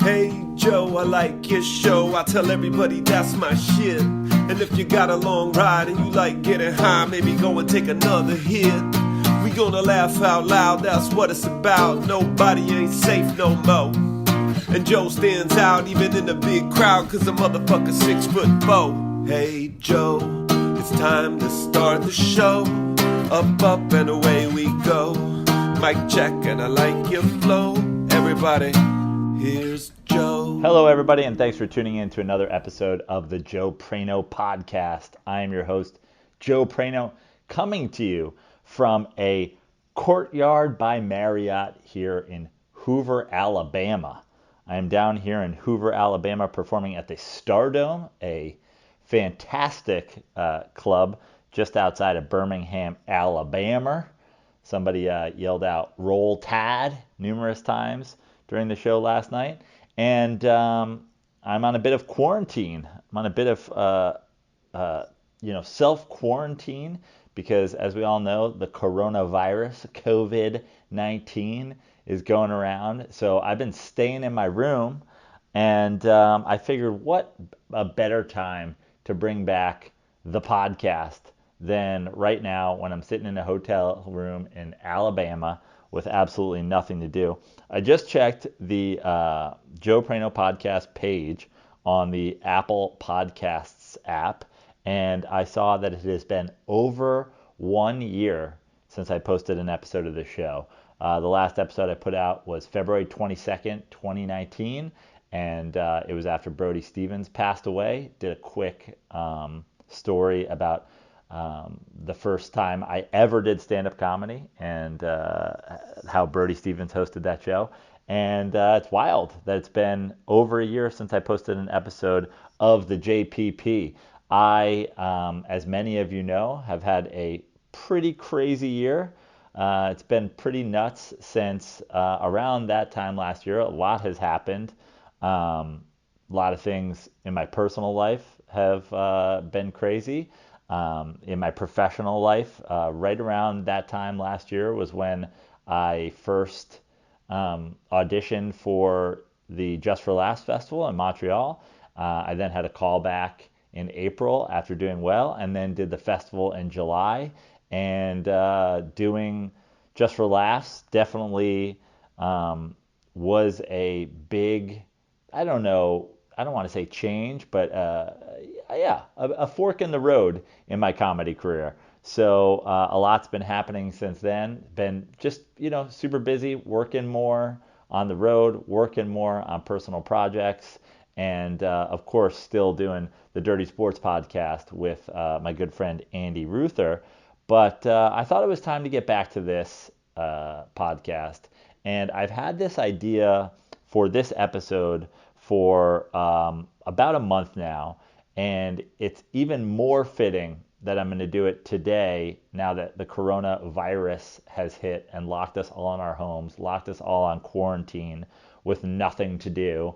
Hey Joe, I like your show. I tell everybody that's my shit. And if you got a long ride and you like getting high, maybe go and take another hit. We gonna laugh out loud, that's what it's about. Nobody ain't safe no more. And Joe stands out even in the big crowd, cause the motherfucker's 6'4". Hey Joe, it's time to start the show. Up and away we go. Mic check and I like your flow. Everybody, here's Joe. Hello everybody, and thanks for tuning in to another episode of the Joe Prano podcast. I am your host, Joe Prano, coming to you from a Courtyard by Marriott here in Hoover, Alabama. I am down here in Hoover, Alabama, performing at the Stardome, a fantastic club just outside of Birmingham, Alabama. Somebody yelled out "Roll Tide" numerous times during the show last night. And I'm on a bit of quarantine. I'm on a bit of self-quarantine because, as we all know, the coronavirus, COVID-19, is going around. So I've been staying in my room, and I figured what a better time to bring back the podcast than right now when I'm sitting in a hotel room in Alabama with absolutely nothing to do. I just checked the Joe Prano podcast page on the Apple Podcasts app, and I saw that it has been over 1 year since I posted an episode of the show. The last episode I put out was February 22nd, 2019, and it was after Brody Stevens passed away. Did a quick story about the first time I ever did stand-up comedy and how Brody Stevens hosted that show. And it's wild that it's been over a year since I posted an episode of the JPP. I, as many of you know, have had a pretty crazy year. It's been pretty nuts since around that time last year. A lot has happened. A lot of things in my personal life have been crazy. In my professional life, right around that time last year was when I first auditioned for the Just for Laughs Festival in Montreal. I then had a call back in April after doing well, and then did the festival in July. And doing Just for Laughs definitely was a big, I don't want to say change, but a fork in the road in my comedy career. So a lot's been happening since then. Been just, super busy, working more on the road, working more on personal projects, and of course still doing the Dirty Sports podcast with my good friend Andy Ruther. But I thought it was time to get back to this podcast. And I've had this idea for this episode for about a month now. And it's even more fitting that I'm going to do it today now that the coronavirus has hit and locked us all in our homes, locked us all on quarantine with nothing to do,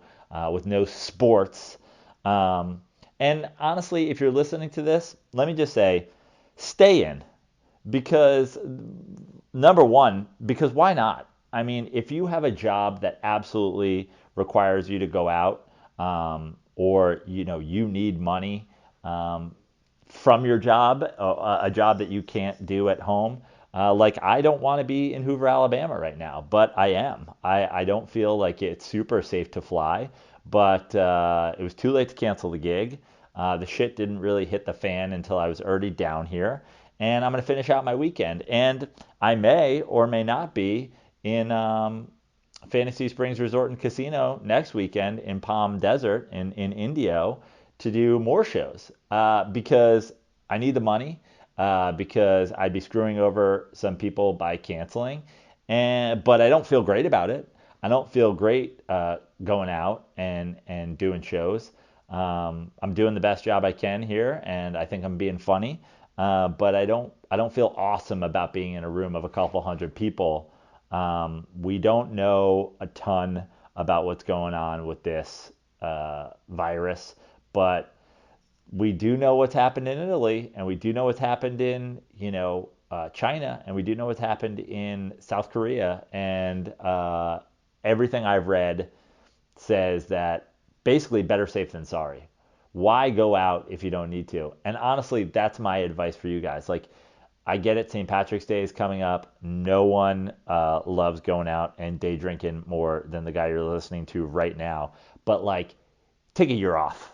with no sports. And honestly, if you're listening to this, let me just say, stay in. Because, number one, because why not? I mean, if you have a job that absolutely requires you to go out, or you need money from your job, a job that you can't do at home. Like I don't want to be in Hoover, Alabama right now, but I am. I don't feel like it's super safe to fly, but it was too late to cancel the gig. The shit didn't really hit the fan until I was already down here, and I'm going to finish out my weekend. And I may or may not be in Fantasy Springs Resort and Casino next weekend in Palm Desert in Indio to do more shows because I need the money, because I'd be screwing over some people by canceling, but I don't feel great about it. I don't feel great going out and doing shows. I'm doing the best job I can here, and I think I'm being funny, but I don't feel awesome about being in a room of a couple hundred people. We don't know a ton about what's going on with this virus, but we do know what's happened in Italy, and we do know what's happened in, China, and we do know what's happened in South Korea, and everything I've read says that basically better safe than sorry. Why go out if you don't need to? And honestly, that's my advice for you guys. Like, I get it, St. Patrick's Day is coming up. No one loves going out and day drinking more than the guy you're listening to right now. But like, take a year off.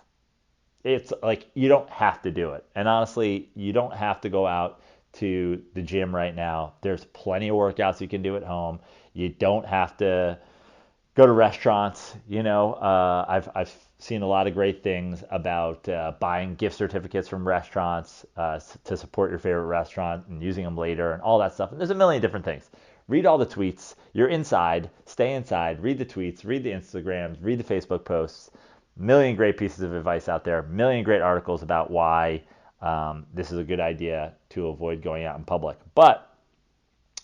It's like you don't have to do it. And honestly, you don't have to go out to the gym right now. There's plenty of workouts you can do at home. You don't have to go to restaurants. I've seen a lot of great things about buying gift certificates from restaurants to support your favorite restaurant and using them later and all that stuff. And there's a million different things. Read all the tweets. You're inside. Stay inside. Read the tweets. Read the Instagrams. Read the Facebook posts. Million great pieces of advice out there. Million great articles about why this is a good idea to avoid going out in public. But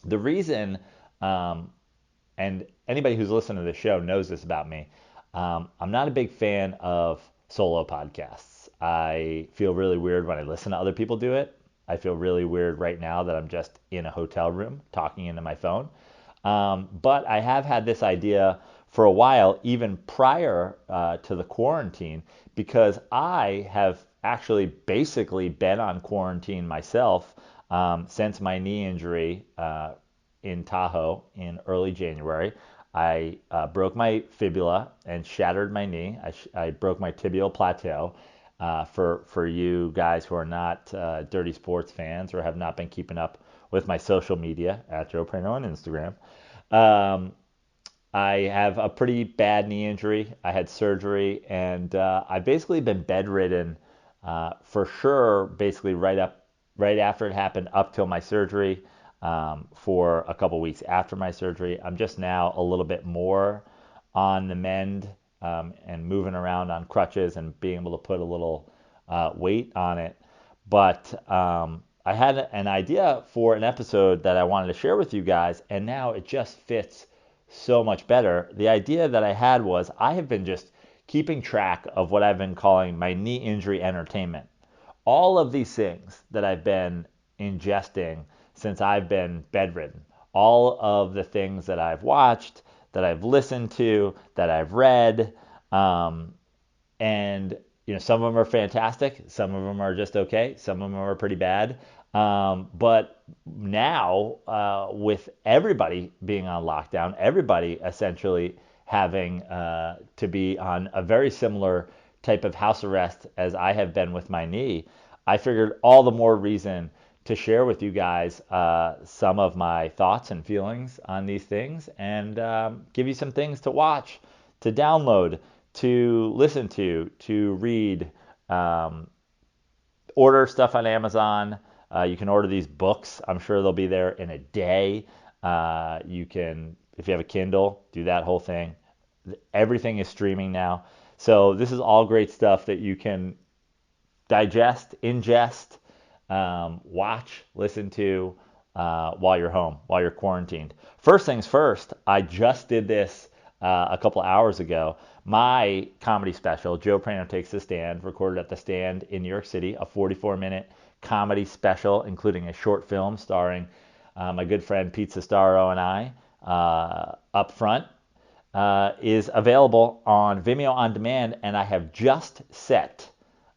the reason, and anybody who's listened to the show knows this about me, I'm not a big fan of solo podcasts. I feel really weird when I listen to other people do it. I feel really weird right now that I'm just in a hotel room talking into my phone. But I have had this idea for a while, even prior to the quarantine, because I have actually basically been on quarantine myself since my knee injury in Tahoe in early January. I broke my fibula and shattered my knee. I broke my tibial plateau. For you guys who are not dirty sports fans or have not been keeping up with my social media at Joe Prano on Instagram, I have a pretty bad knee injury. I had surgery, and I've basically been bedridden for sure, basically right after it happened up till my surgery. For a couple weeks after my surgery, I'm just now a little bit more on the mend and moving around on crutches and being able to put a little weight on it. But I had an idea for an episode that I wanted to share with you guys, and now it just fits so much better. The idea that I had was I have been just keeping track of what I've been calling my knee injury entertainment. All of these things that I've been ingesting since I've been bedridden, all of the things that I've watched, that I've listened to, that I've read, and some of them are fantastic, some of them are just okay, some of them are pretty bad. But now, with everybody being on lockdown, everybody essentially having to be on a very similar type of house arrest as I have been with my knee, I figured all the more reason to share with you guys some of my thoughts and feelings on these things, and give you some things to watch, to download, to listen to read, order stuff on Amazon. You can order these books. I'm sure they'll be there in a day. You can, if you have a Kindle, do that whole thing. Everything is streaming now. So this is all great stuff that you can digest, ingest, watch, listen to while you're home, while you're quarantined. First things first, I just did this a couple hours ago. My comedy special, Joe Prano Takes the Stand, recorded at the Stand in New York City, a 44-minute comedy special, including a short film starring my good friend Pete Sestaro and I up front, is available on Vimeo On Demand, and I have just set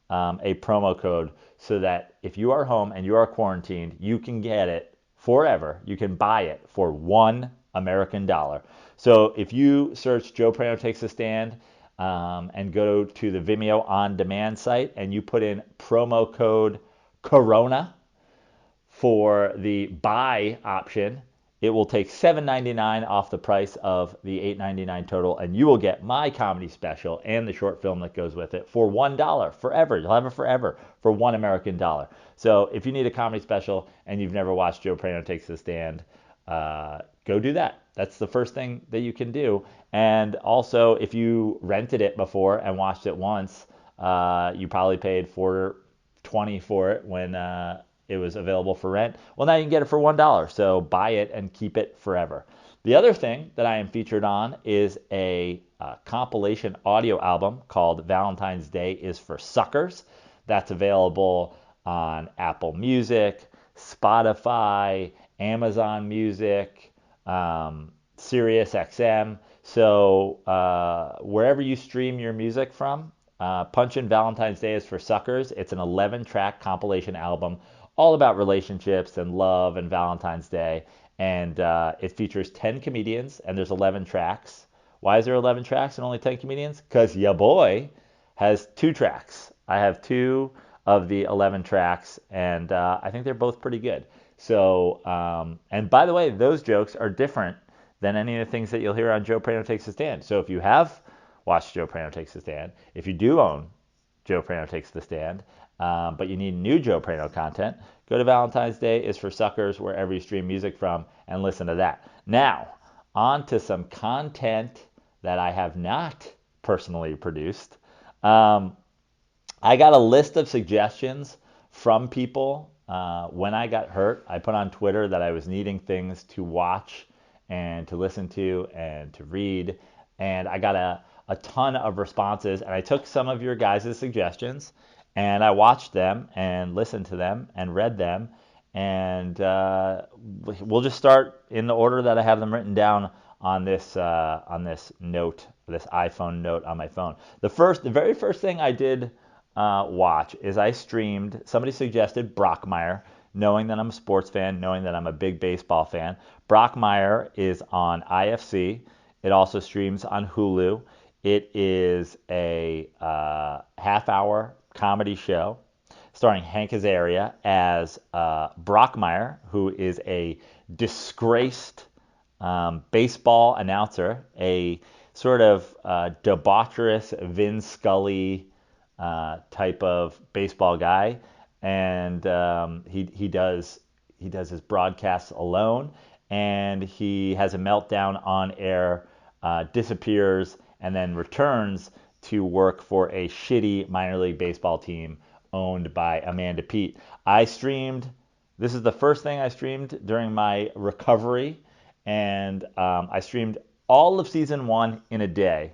a promo code so that if you are home and you are quarantined, you can get it forever. You can buy it for $1 American. So if you search Joe Prano Takes a Stand and go to the Vimeo On Demand site and you put in promo code Corona for the buy option, it will take $7.99 off the price of the $8.99 total, and you will get my comedy special and the short film that goes with it for $1 forever. You'll have it forever for $1 American. So if you need a comedy special and you've never watched Joe Prano Takes the Stand, go do that. That's the first thing that you can do. And also, if you rented it before and watched it once, you probably paid $4.20 for it when it was available for rent. Well, now you can get it for $1. So buy it and keep it forever. The other thing that I am featured on is a compilation audio album called Valentine's Day is for Suckers. That's available on Apple Music, Spotify, Amazon Music, Sirius XM. So wherever you stream your music from, punch in Valentine's Day is for Suckers. It's an 11-track compilation album all about relationships and love and Valentine's Day. And it features 10 comedians, and there's 11 tracks. Why is there 11 tracks and only 10 comedians? Because ya boy has 2 tracks. I have 2 of the 11 tracks, and I think they're both pretty good. So, and by the way, those jokes are different than any of the things that you'll hear on Joe Prano Takes a Stand. So if you have watched Joe Prano Takes a Stand, if you do own Joe Prano Takes the Stand, but you need new Joe Prano content, go to Valentine's Day is for Suckers, wherever you stream music from, and listen to that. Now, on to some content that I have not personally produced. I got a list of suggestions from people. When I got hurt, I put on Twitter that I was needing things to watch and to listen to and to read. And I got a ton of responses. And I took some of your guys' suggestions and I watched them and listened to them and read them. And we'll just start in the order that I have them written down on this note, this iPhone note on my phone. The very first thing I did watch is I streamed. Somebody suggested Brockmire, knowing that I'm a sports fan, knowing that I'm a big baseball fan. Brockmire is on IFC. It also streams on Hulu. It is a half-hour comedy show starring Hank Azaria as Brockmire, who is a disgraced baseball announcer, a sort of debaucherous Vin Scully type of baseball guy, and he does his broadcasts alone, and he has a meltdown on air, disappears, and then returns to work for a shitty minor league baseball team owned by Amanda Peet. This is the first thing I streamed during my recovery, and I streamed all of season 1 in a day.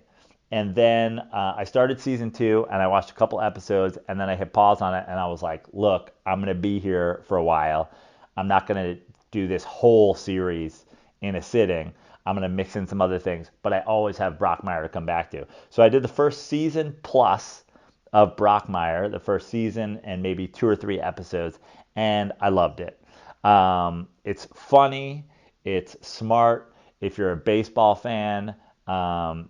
And then I started season 2 and I watched a couple episodes and then I hit pause on it and I was like, look, I'm going to be here for a while. I'm not going to do this whole series in a sitting. I'm going to mix in some other things, but I always have Brockmire to come back to. So I did the first season plus of Brockmire, the first season and maybe 2 or 3 episodes, and I loved it. It's funny, it's smart. If you're a baseball fan,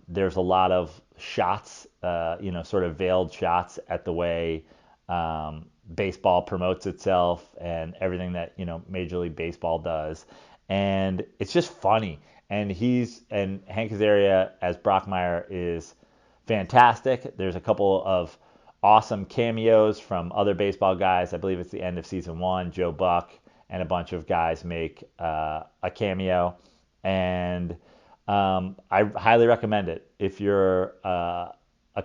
there's a lot of shots, sort of veiled shots at the way baseball promotes itself and everything that, Major League Baseball does. And it's just funny. And Hank Azaria as Brockmire is fantastic. There's a couple of awesome cameos from other baseball guys. I believe it's the end of season 1. Joe Buck and a bunch of guys make a cameo. And I highly recommend it. If you're a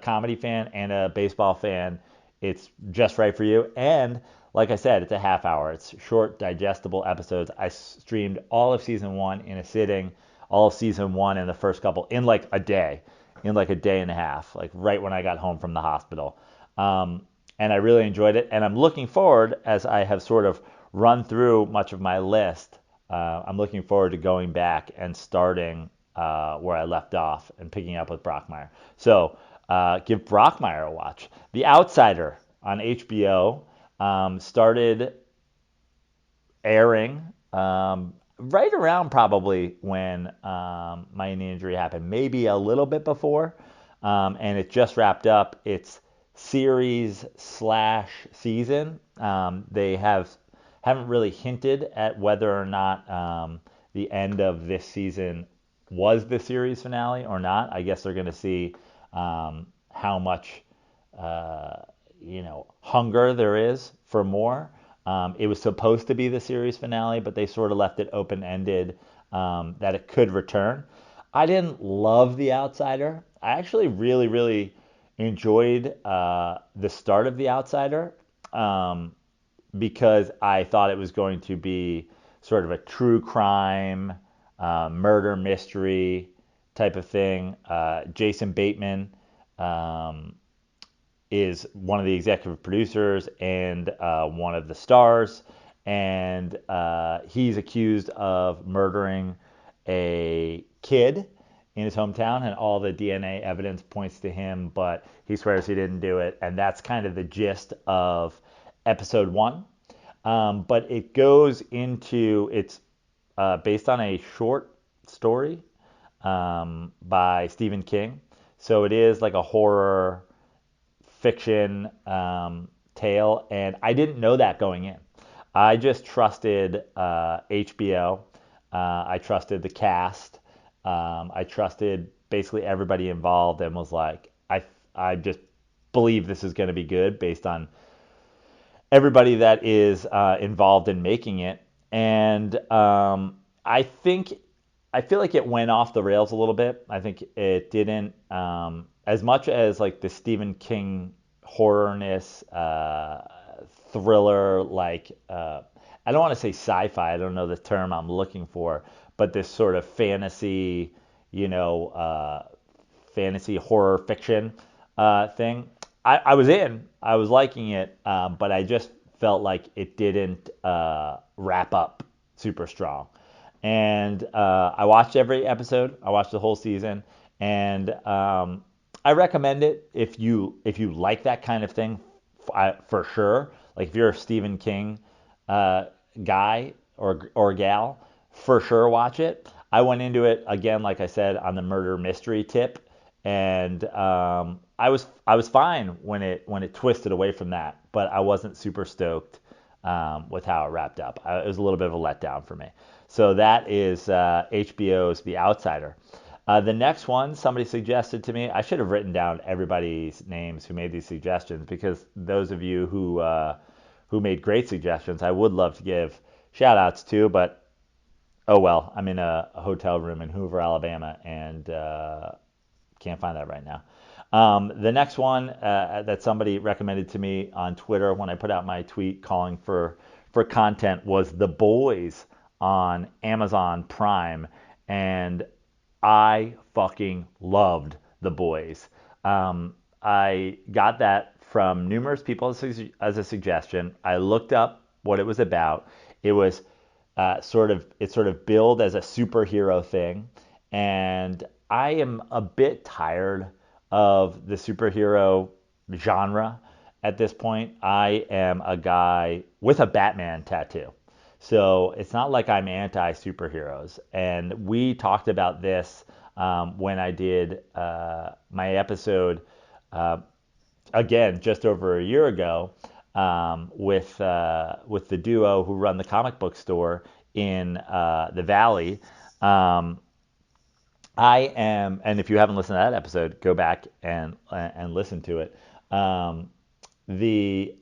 comedy fan and a baseball fan, it's just right for you. And like I said, it's a half hour. It's short, digestible episodes. I streamed all of season 1 in a sitting, all of season 1 and the first couple in like a day and a half, like right when I got home from the hospital. And I really enjoyed it. And I'm looking forward, as I have sort of run through much of my list, I'm looking forward to going back and starting where I left off and picking up with Brockmire. So give Brockmire a watch. The Outsider on HBO started airing right around probably when my knee injury happened, maybe a little bit before, and it just wrapped up its series/season. They haven't really hinted at whether or not the end of this season was the series finale or not. I guess they're going to see how much hunger there is for more. It was supposed to be the series finale, but they sort of left it open-ended that it could return. I didn't love The Outsider. I actually really, really enjoyed the start of The Outsider because I thought it was going to be sort of a true crime, murder mystery type of thing. Jason Bateman is one of the executive producers and one of the stars, and he's accused of murdering a kid in his hometown, and all the DNA evidence points to him, but he swears he didn't do it. And that's kind of the gist of episode one. But it goes into it's based on a short story by Stephen King. So it is like a horror fiction tale, and I didn't know that going in. I just trusted HBO. I trusted the cast. I trusted basically everybody involved, and was like, I just believe this is going to be good based on everybody that is involved in making it. And I think I feel like it went off the rails a little bit. I think it didn't as much as like the Stephen King horrorness, thriller, like I don't want to say sci-fi. I don't know the term I'm looking for, but this sort of fantasy, fantasy horror fiction thing. I was in. I was liking it, but I just felt like it didn't wrap up super strong. And I watched every episode. I watched the whole season, and I recommend it if you like that kind of thing, for sure. Like if you're a Stephen King guy or gal, for sure watch it. I went into it again, like I said, on the murder mystery tip, and I was fine when it twisted away from that, but I wasn't super stoked with how it wrapped up. It was a little bit of a letdown for me. So that is HBO's The Outsider. The next one somebody suggested to me. I should have written down everybody's names who made these suggestions, because those of you who made great suggestions, I would love to give shout outs to, but oh well, I'm in a hotel room in Hoover, Alabama, and can't find that right now. The next one that somebody recommended to me on Twitter when I put out my tweet calling for content was The Boys on Amazon Prime, and I fucking loved The Boys. I got that from numerous people as a suggestion. I looked up what it was about. It was sort of billed as a superhero thing, and I am a bit tired of the superhero genre at this point. I am a guy with a Batman tattoo. So it's not like I'm anti superheroes. And we talked about this when I did my episode, again, just over a year ago, with the duo who run the comic book store in the Valley. I am, and if you haven't listened to that episode, go back and listen to it. The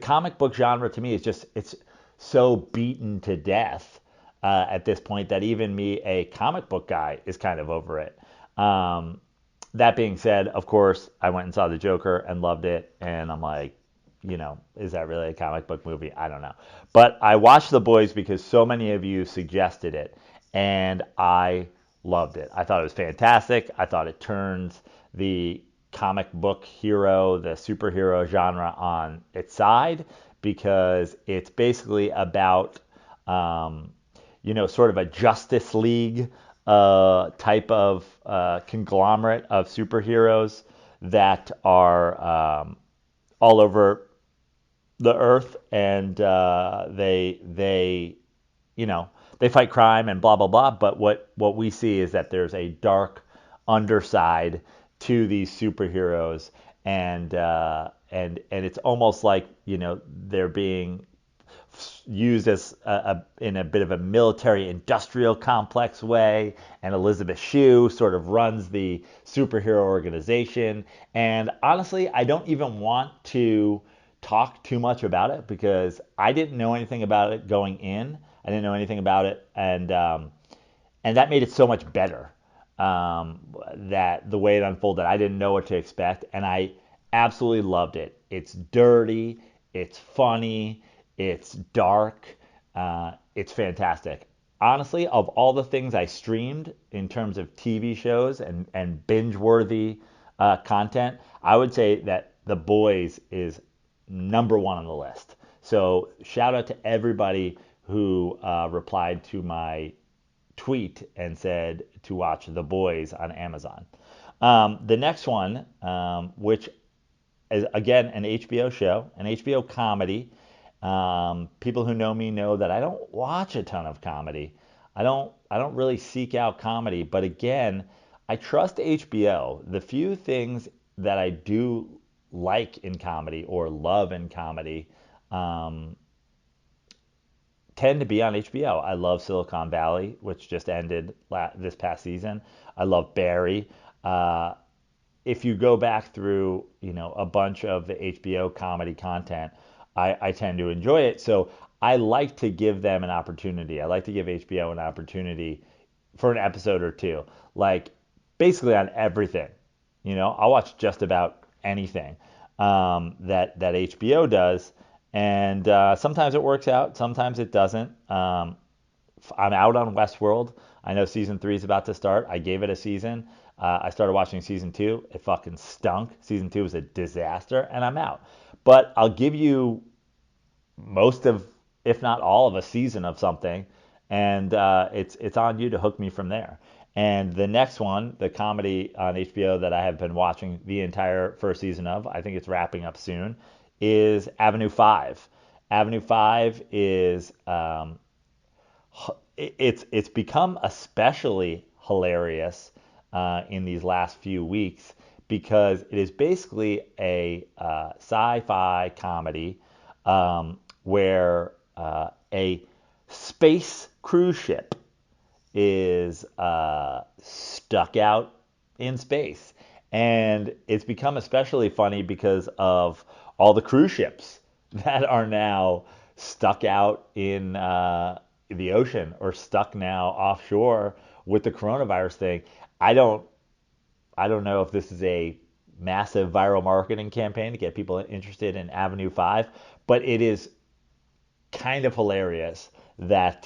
comic book genre to me is just it's so beaten to death at this point that even me, a comic book guy, is kind of over it. That being said, of course, I went and saw the Joker and loved it, and I'm like, is that really a comic book movie? I don't know. But I watched The Boys because so many of you suggested it, and I loved it. I thought it was fantastic. I thought it turns the comic book hero, the superhero genre on its side, because it's basically about, sort of a Justice League type of conglomerate of superheroes that are all over the earth, and they fight crime and blah blah blah. But what we see is that there's a dark underside to these superheroes, and it's almost like they're being used as in a bit of a military industrial complex way, and Elizabeth Shue sort of runs the superhero organization. And honestly, I don't even want to talk too much about it because I didn't know anything about it going in. I didn't know anything about it, and that made it so much better. That the way it unfolded, I didn't know what to expect, and I absolutely loved it. It's dirty, it's funny, it's dark, it's fantastic. Honestly, of all the things I streamed in terms of TV shows and binge-worthy content, I would say that The Boys is number one on the list. So shout out to everybody who replied to my tweet and said to watch The Boys on Amazon. The next one, which is again an HBO show, an HBO comedy. People who know me know that I don't watch a ton of comedy. I don't really seek out comedy, but again, I trust HBO. The few things that I do like in comedy or love in comedy tend to be on HBO. I love Silicon Valley, which just ended this past season. I love Barry. Uh, if you go back through, a bunch of the HBO comedy content, I tend to enjoy it. So I like to give them an opportunity. I like to give HBO an opportunity for an episode or two, like basically on everything. I'll watch just about anything that HBO does, and sometimes it works out, sometimes it doesn't. I'm out on Westworld. I know season 3 is about to start. I gave it a season. I started watching season 2. It fucking stunk. Season 2 was a disaster, and I'm out. But I'll give you most of, if not all of a season of something, and it's on you to hook me from there. And the next one, the comedy on HBO that I have been watching the entire first season of, I think it's wrapping up soon, is Avenue 5. Avenue 5 is it's become especially hilarious in these last few weeks because it is basically a sci-fi comedy where a space cruise ship is stuck out in space. And it's become especially funny because of all the cruise ships that are now stuck out in the ocean or stuck now offshore with the coronavirus thing. I don't I don't know if this is a massive viral marketing campaign to get people interested in Avenue 5, but it is kind of hilarious that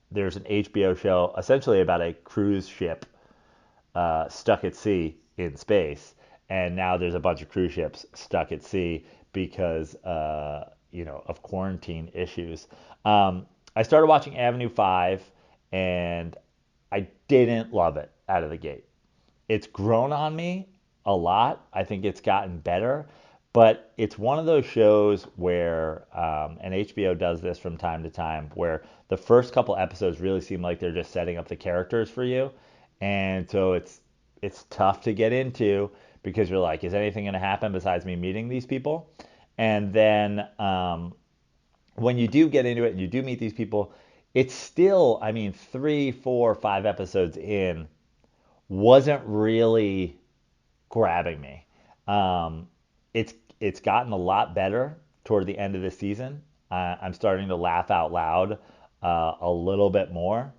there's an HBO show essentially about a cruise ship stuck at sea in space, and now there's a bunch of cruise ships stuck at sea because of quarantine issues. I started watching Avenue 5, and I didn't love it out of the gate. It's grown on me a lot. I think it's gotten better, but it's one of those shows where, and HBO does this from time to time, where the first couple episodes really seem like they're just setting up the characters for you, and so it's tough to get into because you're like, is anything going to happen besides me meeting these people? And then when you do get into it and you do meet these people, it's still, I mean, 3, 4, 5 episodes in, wasn't really grabbing me. Um, it's gotten a lot better toward the end of the season. I'm starting to laugh out loud a little bit more.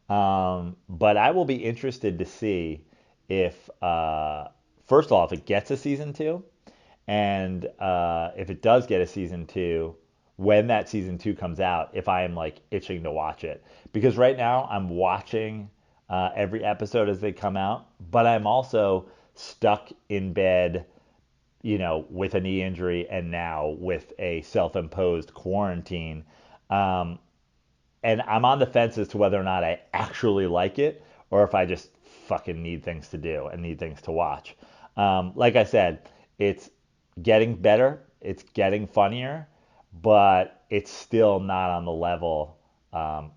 But I will be interested to see if, first of all, if it gets a season 2, and if it does get a season 2, when that season 2 comes out, if I am like itching to watch it. Because right now I'm watching every episode as they come out, but I'm also stuck in bed, with a knee injury and now with a self-imposed quarantine. Um, and I'm on the fence as to whether or not I actually like it or if I just fucking need things to do and need things to watch. Like I said, it's getting better, it's getting funnier, but it's still not on the level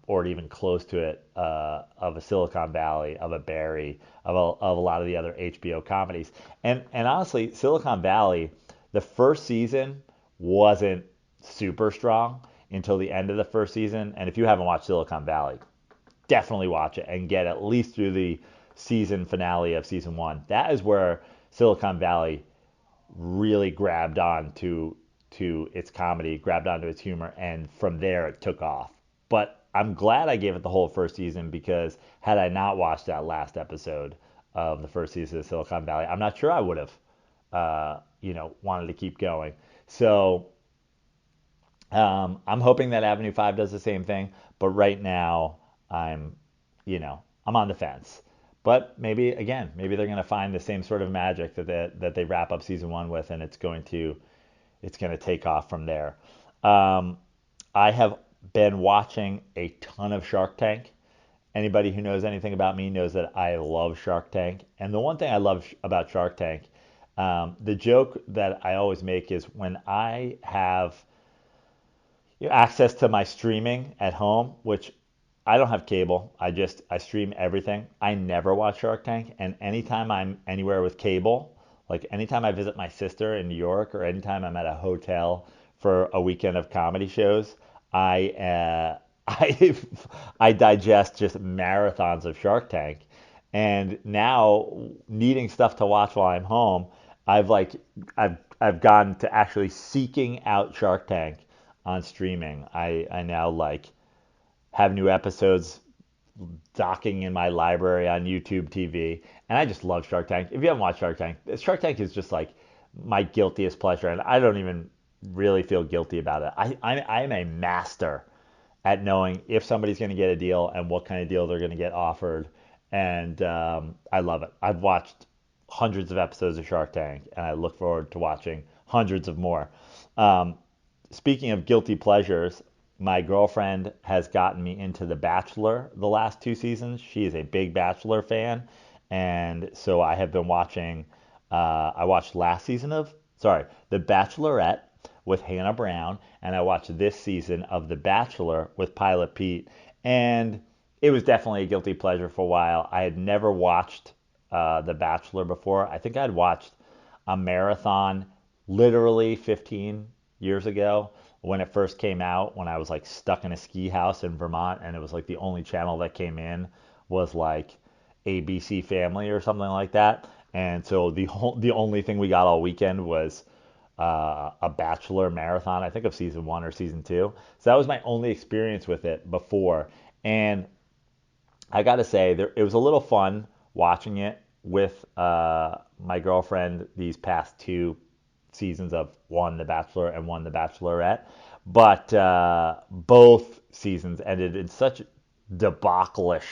or even close to it of a Silicon Valley, of a Barry, of a lot of the other HBO comedies. And honestly, Silicon Valley, the first season wasn't super strong until the end of the first season. And if you haven't watched Silicon Valley, definitely watch it and get at least through the season finale of season 1. That is where Silicon Valley really grabbed on to its comedy, grabbed onto its humor, and from there it took off. But I'm glad I gave it the whole first season because had I not watched that last episode of the first season of Silicon Valley, I'm not sure I would have, wanted to keep going. So I'm hoping that Avenue 5 does the same thing, but right now I'm, I'm on the fence. But maybe again, maybe they're going to find the same sort of magic that they wrap up season 1 with, and it's going to take off from there. I have been watching a ton of Shark Tank. Anybody who knows anything about me knows that I love Shark Tank. And the one thing I love about Shark Tank, the joke that I always make is when I have access to my streaming at home, which I don't have cable. I stream everything. I never watch Shark Tank, and anytime I'm anywhere with cable, like anytime I visit my sister in New York or anytime I'm at a hotel for a weekend of comedy shows, I I I digest just marathons of Shark Tank. And now needing stuff to watch while I'm home, I've like I've gone to actually seeking out Shark Tank on streaming. I now like have new episodes docking in my library on YouTube TV, and I just love Shark Tank. If you haven't watched Shark Tank is just like my guiltiest pleasure, and I don't even really feel guilty about it. I'm a master at knowing if somebody's going to get a deal and what kind of deal they're going to get offered, and I love it. I've watched hundreds of episodes of Shark Tank, and I look forward to watching hundreds of more. Um, Speaking of guilty pleasures, my girlfriend has gotten me into The Bachelor the last two seasons. She is a big Bachelor fan, and so I have been watching. I watched last season of, sorry, The Bachelorette with Hannah Brown, and I watched this season of The Bachelor with Pilot Pete, and it was definitely a guilty pleasure for a while. I had never watched The Bachelor before. I think I'd watched a marathon literally 15 years ago when it first came out, when I was like stuck in a ski house in Vermont, and it was like the only channel that came in was like ABC Family or something like that. And so the only thing we got all weekend was a Bachelor marathon, I think of season one or season two. So that was my only experience with it before. And I got to say, it was a little fun watching it with my girlfriend these past two seasons of one The Bachelor and one The Bachelorette. But both seasons ended in such debauchelish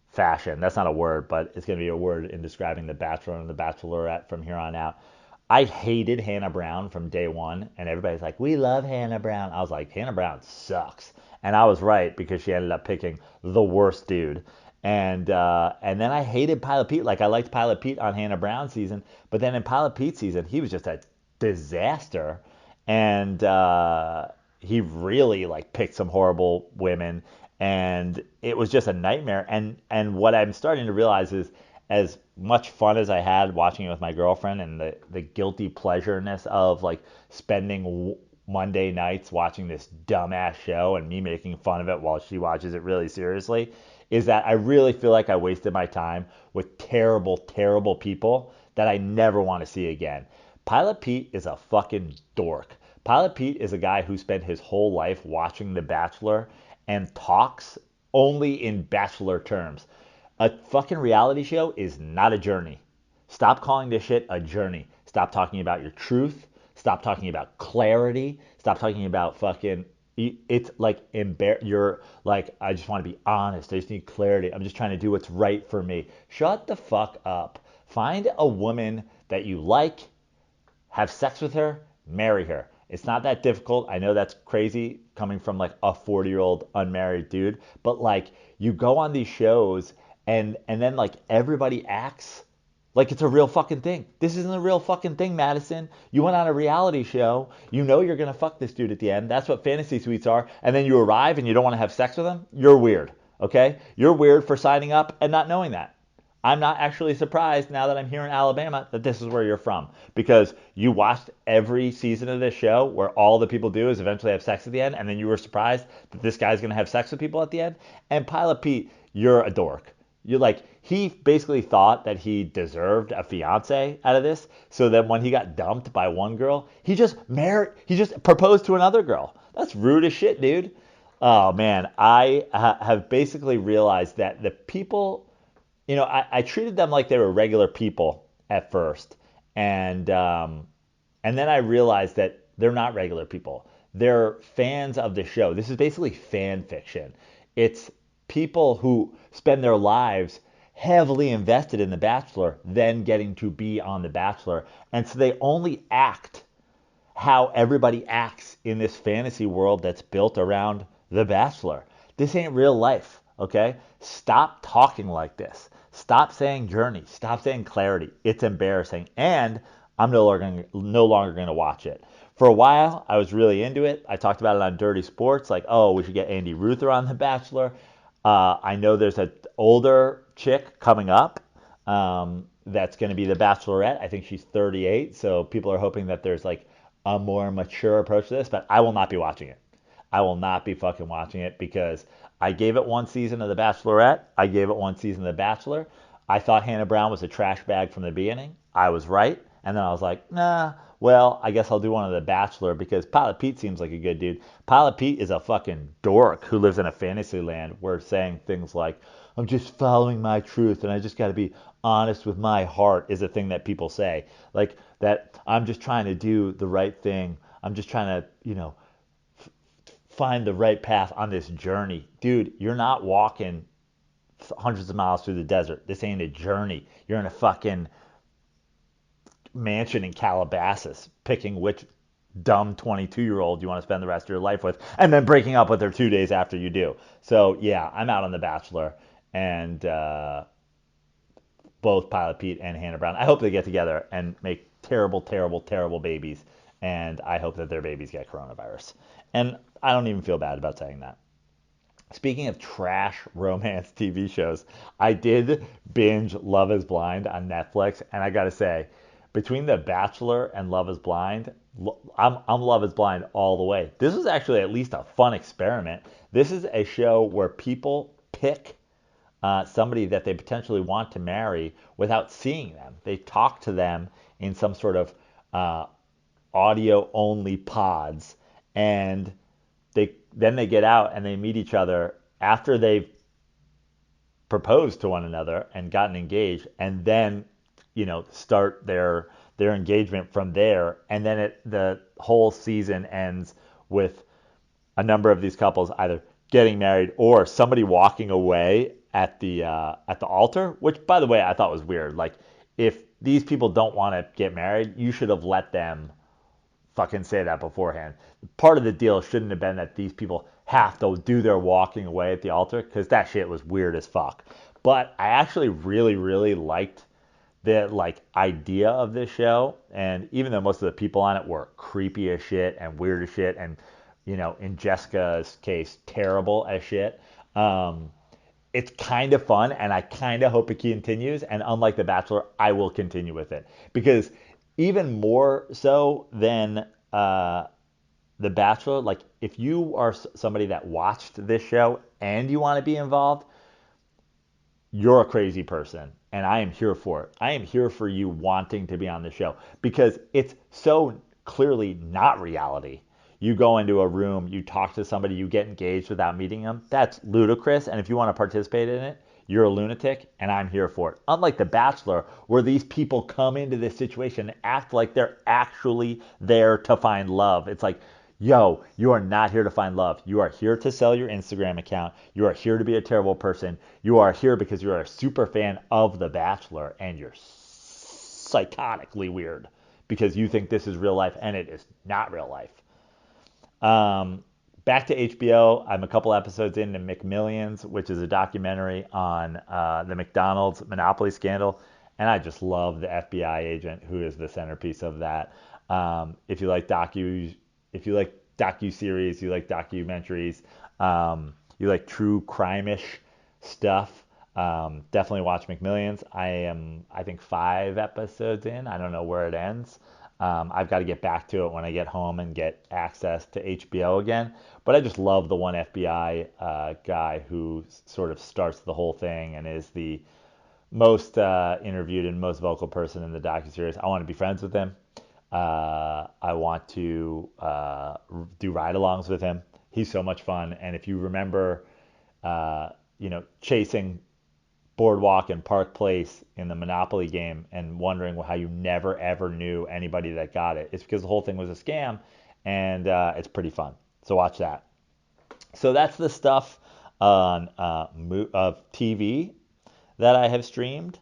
fashion. That's not a word, but it's going to be a word in describing The Bachelor and The Bachelorette from here on out. I hated Hannah Brown from day one, and everybody's like, "We love Hannah Brown." I was like, "Hannah Brown sucks," and I was right because she ended up picking the worst dude. And then I hated Pilot Pete. Like I liked Pilot Pete on Hannah Brown season, but then in Pilot Pete season, he was just a disaster, and he really like picked some horrible women, and it was just a nightmare. And what I'm starting to realize is, as much fun as I had watching it with my girlfriend and the guilty pleasureness of like spending Monday nights watching this dumbass show and me making fun of it while she watches it really seriously, is that I really feel like I wasted my time with terrible, terrible people that I never want to see again. Pilot Pete is a fucking dork. Pilot Pete is a guy who spent his whole life watching The Bachelor and talks only in Bachelor terms. A fucking reality show is not a journey. Stop calling this shit a journey. Stop talking about your truth. Stop talking about clarity. Stop talking about fucking. It's like you're like, I just want to be honest. I just need clarity. I'm just trying to do what's right for me. Shut the fuck up. Find a woman that you like, have sex with her, marry her. It's not that difficult. I know that's crazy coming from like a 40-year-old unmarried dude, but like you go on these shows and then like everybody acts like it's a real fucking thing. This isn't a real fucking thing, Madison. You went on a reality show. You know you're gonna fuck this dude at the end. That's what fantasy suites are. And then you arrive and you don't want to have sex with him. You're weird. Okay? You're weird for signing up and not knowing that. I'm not actually surprised now that I'm here in Alabama that this is where you're from, because you watched every season of this show where all the people do is eventually have sex at the end, and then you were surprised that this guy's going to have sex with people at the end. And Pilot Pete, you're a dork. You're like, he basically thought that he deserved a fiance out of this, so that when he got dumped by one girl, he just proposed to another girl. That's rude as shit, dude. Oh man, I have basically realized that the people, I treated them like they were regular people at first, and then I realized that they're not regular people. They're fans of the show. This is basically fan fiction. It's people who spend their lives heavily invested in The Bachelor, then getting to be on The Bachelor, and so they only act how everybody acts in this fantasy world that's built around The Bachelor. This ain't real life. Okay? Stop talking like this. Stop saying journey. Stop saying clarity. It's embarrassing. And I'm no longer going to watch it. For a while, I was really into it. I talked about it on Dirty Sports, like, oh, we should get Andy Ruther on The Bachelor. I know there's an older chick coming up that's going to be the Bachelorette. I think she's 38, so people are hoping that there's like a more mature approach to this, but I will not be watching it. I will not be fucking watching it because I gave it one season of The Bachelorette. I gave it one season of The Bachelor. I thought Hannah Brown was a trash bag from the beginning. I was right. And then I was like, nah, well, I guess I'll do one of The Bachelor because Pilot Pete seems like a good dude. Pilot Pete is a fucking dork who lives in a fantasy land where saying things like, I'm just following my truth and I just got to be honest with my heart is a thing that people say. Like that I'm just trying to do the right thing. I'm just trying to, find the right path on this journey. Dude, you're not walking hundreds of miles through the desert. This ain't a journey. You're in a fucking mansion in Calabasas picking which dumb 22-year-old you want to spend the rest of your life with and then breaking up with her 2 days after you do. So, yeah, I'm out on The Bachelor and both Pilot Pete and Hannah Brown. I hope they get together and make terrible, terrible, terrible babies. And I hope that their babies get coronavirus. And I don't even feel bad about saying that. Speaking of trash romance TV shows, I did binge Love is Blind on Netflix. And I got to say, between The Bachelor and Love is Blind, I'm Love is Blind all the way. This was actually at least a fun experiment. This is a show where people pick somebody that they potentially want to marry without seeing them. They talk to them in some sort of audio only pods, and they get out and they meet each other after they've proposed to one another and gotten engaged, and then start their engagement from there, and then the whole season ends with a number of these couples either getting married or somebody walking away at the altar, which by the way I thought was weird. Like if these people don't want to get married, you should have let them fucking say that beforehand. Part of the deal shouldn't have been that these people have to do their walking away at the altar because that shit was weird as fuck. But I actually really, really liked the idea of this show, and even though most of the people on it were creepy as shit and weird as shit, and in Jessica's case, terrible as shit. It's kind of fun, and I kind of hope it continues. And unlike The Bachelor, I will continue with it because even more so than The Bachelor, like if you are somebody that watched this show and you want to be involved, you're a crazy person, and I am here for it. I am here for you wanting to be on the show because it's so clearly not reality. You go into a room, you talk to somebody, you get engaged without meeting them. That's ludicrous, and if you want to participate in it, you're a lunatic, and I'm here for it. Unlike The Bachelor, where these people come into this situation and act like they're actually there to find love. It's like, yo, you are not here to find love. You are here to sell your Instagram account. You are here to be a terrible person. You are here because you're a super fan of The Bachelor, and you're psychotically weird because you think this is real life, and it is not real life. Back to HBO. I'm a couple episodes into McMillions, which is a documentary on the McDonald's monopoly scandal, and I just love the FBI agent who is the centerpiece of that. If you like docu series, you like documentaries, you like true crime-ish stuff, definitely watch McMillions. I think 5 episodes in. I don't know where it ends. I've got to get back to it when I get home and get access to HBO again. But I just love the one FBI guy who sort of starts the whole thing and is the most interviewed and most vocal person in the docuseries. I want to be friends with him. I want to do ride-alongs with him. He's so much fun. And if you remember, chasing Boardwalk and Park Place in the Monopoly game and wondering how you never ever knew anybody that got it. It's because the whole thing was a scam, and it's pretty fun. So watch that. So that's the stuff on of TV that I have streamed.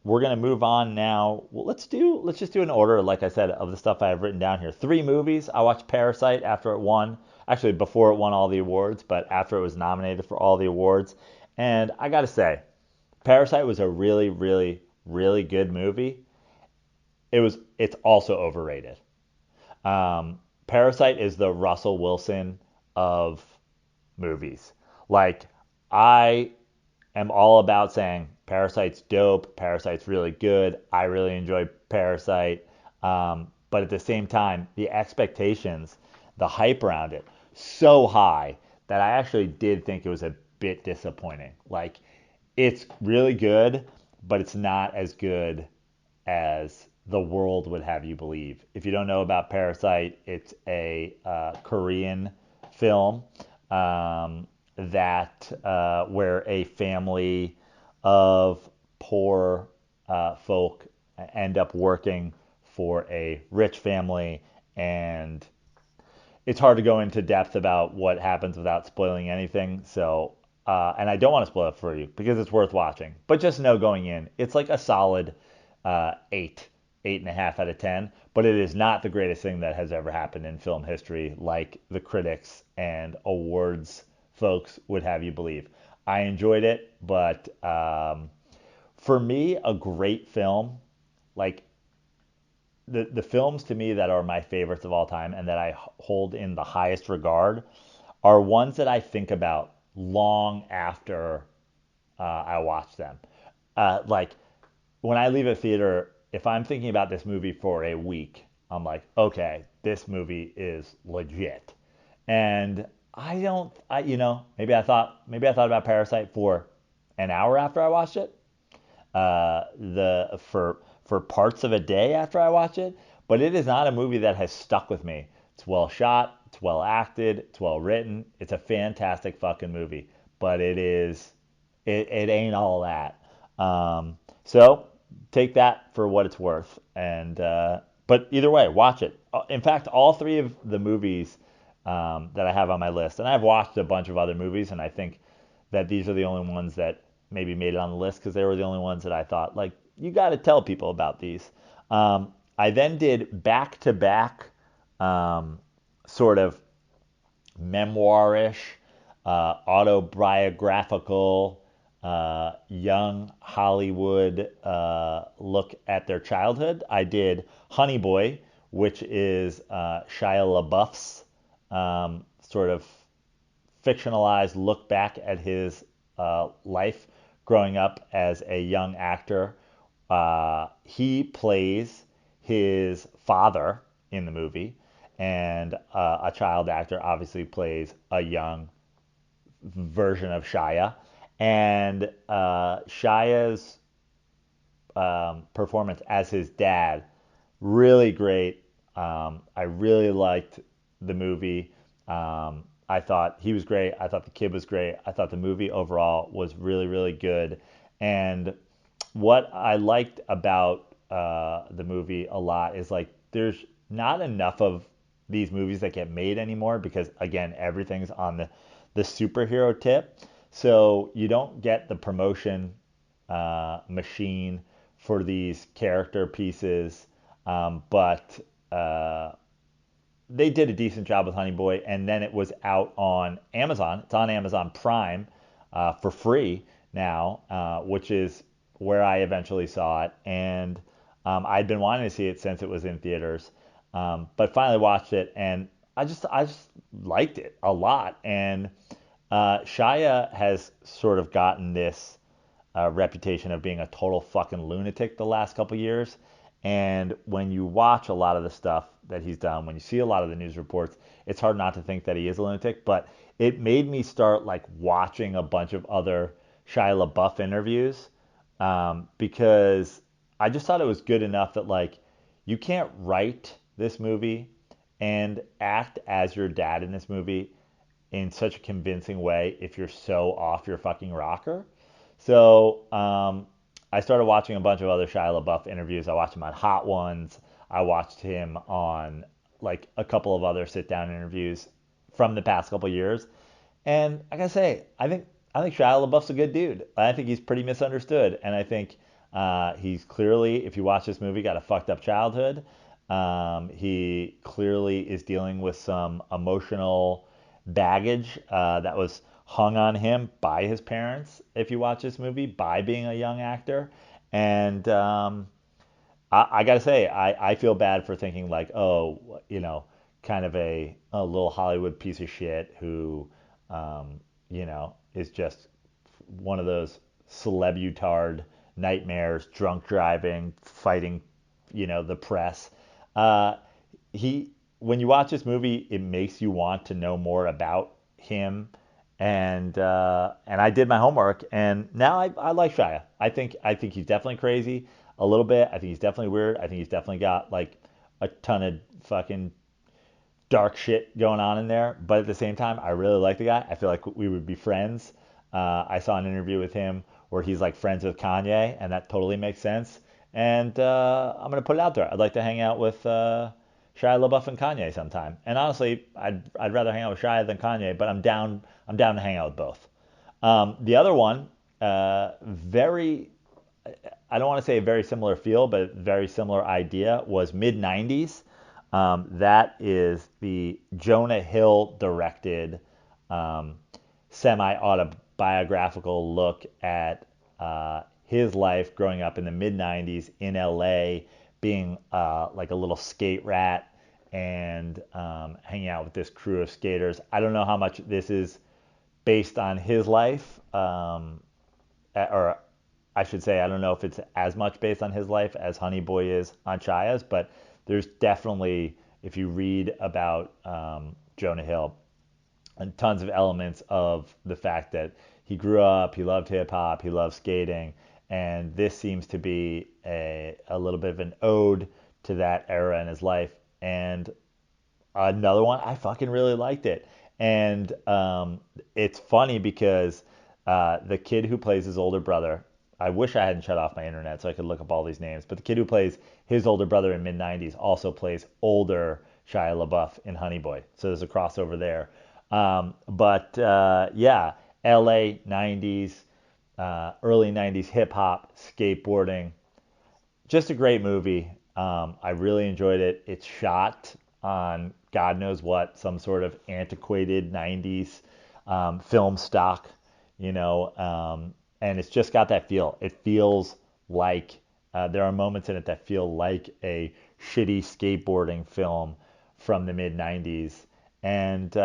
we're gonna move on now. Well, let's just do an order, like I said, of the stuff I have written down here. Three movies. I watched Parasite after it won. Actually, before it won all the awards, but after it was nominated for all the awards. And I gotta say, Parasite was a really, really, really good movie. It's also overrated. Parasite is the Russell Wilson of movies. Like, I am all about saying Parasite's dope, Parasite's really good. I really enjoy Parasite. But at the same time, the expectations, the hype around it, so high that I actually did think it was a bit disappointing. Like, it's really good, but it's not as good as the world would have you believe. If you don't know about Parasite, it's a Korean film that where a family of poor folk end up working for a rich family, and it's hard to go into depth about what happens without spoiling anything. So, and I don't want to spoil it for you because it's worth watching. But just know going in, it's like a solid 8.5 out of 10. But it is not the greatest thing that has ever happened in film history, like the critics and awards folks would have you believe. I enjoyed it, but for me, a great film, like the films to me that are my favorites of all time and that I hold in the highest regard are ones that I think about long after I watch them. Like when I leave a theater, if I'm thinking about this movie for a week, I'm like, okay, this movie is legit. And I don't, maybe I thought about Parasite for an hour after I watched it, the for parts of a day after I watch it, but it is not a movie that has stuck with me. It's well shot, it's well acted, it's well written. It's a fantastic fucking movie, but it ain't all that. So take that for what it's worth, and but either way, watch it. In fact, all three of the movies that I have on my list, and I've watched a bunch of other movies, and I think that these are the only ones that maybe made it on the list because they were the only ones that I thought like you got to tell people about these. I then did back to back sort of memoirish, autobiographical, young Hollywood look at their childhood. I did Honey Boy, which is Shia LaBeouf's sort of fictionalized look back at his life growing up as a young actor. He plays his father in the movie, and a child actor obviously plays a young version of Shia. And Shia's performance as his dad, really great. I really liked the movie. I thought he was great. I thought the kid was great. I thought the movie overall was really, really good. And what I liked about the movie a lot is like there's not enough of these movies that get made anymore because again everything's on the superhero tip, so you don't get the promotion machine for these character pieces, but they did a decent job with Honey Boy, and then it was out on Amazon. It's on Amazon Prime for free now, which is where I eventually saw it, and I'd been wanting to see it since it was in theaters, but finally watched it, and I just liked it a lot. And Shia has sort of gotten this reputation of being a total fucking lunatic the last couple years. And when you watch a lot of the stuff that he's done, when you see a lot of the news reports, it's hard not to think that he is a lunatic. But it made me start like watching a bunch of other Shia LaBeouf interviews because I just thought it was good enough that like you can't write this movie and act as your dad in this movie in such a convincing way if you're so off your fucking rocker. So I started watching a bunch of other Shia LaBeouf interviews. I watched him on Hot Ones. I watched him on like a couple of other sit down interviews from the past couple of years. And I gotta say, I think Shia LaBeouf's a good dude. I think he's pretty misunderstood, and I think He's clearly, if you watch this movie, got a fucked up childhood. He clearly is dealing with some emotional baggage that was hung on him by his parents, if you watch this movie, by being a young actor. And I gotta say, I feel bad for thinking like, oh, kind of a little Hollywood piece of shit who, is just one of those celebutard nightmares, drunk driving, fighting, the press. Uh, he, when you watch this movie, it makes you want to know more about him, and I did my homework, and now I like Shia. I think he's definitely crazy a little bit. I think he's definitely weird. I think he's definitely got like a ton of fucking dark shit going on in there. But at the same time, I really like the guy. I feel like we would be friends. I saw an interview with him where he's like friends with Kanye, and that totally makes sense. And I'm gonna put it out there. I'd like to hang out with Shia LaBeouf and Kanye sometime. And honestly, I'd rather hang out with Shia than Kanye, but I'm down. I'm down to hang out with both. The other one, very, I don't want to say a very similar feel, but very similar idea, was mid 90s. That is the Jonah Hill directed semi autobiographical look at his life growing up in the mid 90s in LA, being like a little skate rat and hanging out with this crew of skaters. I don't know how much this is based on his life, or I should say, I don't know if it's as much based on his life as Honey Boy is on Chaya's, but there's definitely, if you read about Jonah Hill, and tons of elements of the fact that he grew up, he loved hip hop, he loved skating, and this seems to be a little bit of an ode to that era in his life. And another one, I fucking really liked it. And it's funny because the kid who plays his older brother, I wish I hadn't shut off my internet so I could look up all these names, but the kid who plays his older brother in mid 90s also plays older Shia LaBeouf in Honey Boy. So there's a crossover there. But yeah, LA 90s, early 90s hip hop, skateboarding, just a great movie. I really enjoyed it. It's shot on God knows what, some sort of antiquated 90s film stock, and it's just got that feel. It feels like there are moments in it that feel like a shitty skateboarding film from the mid 90s. And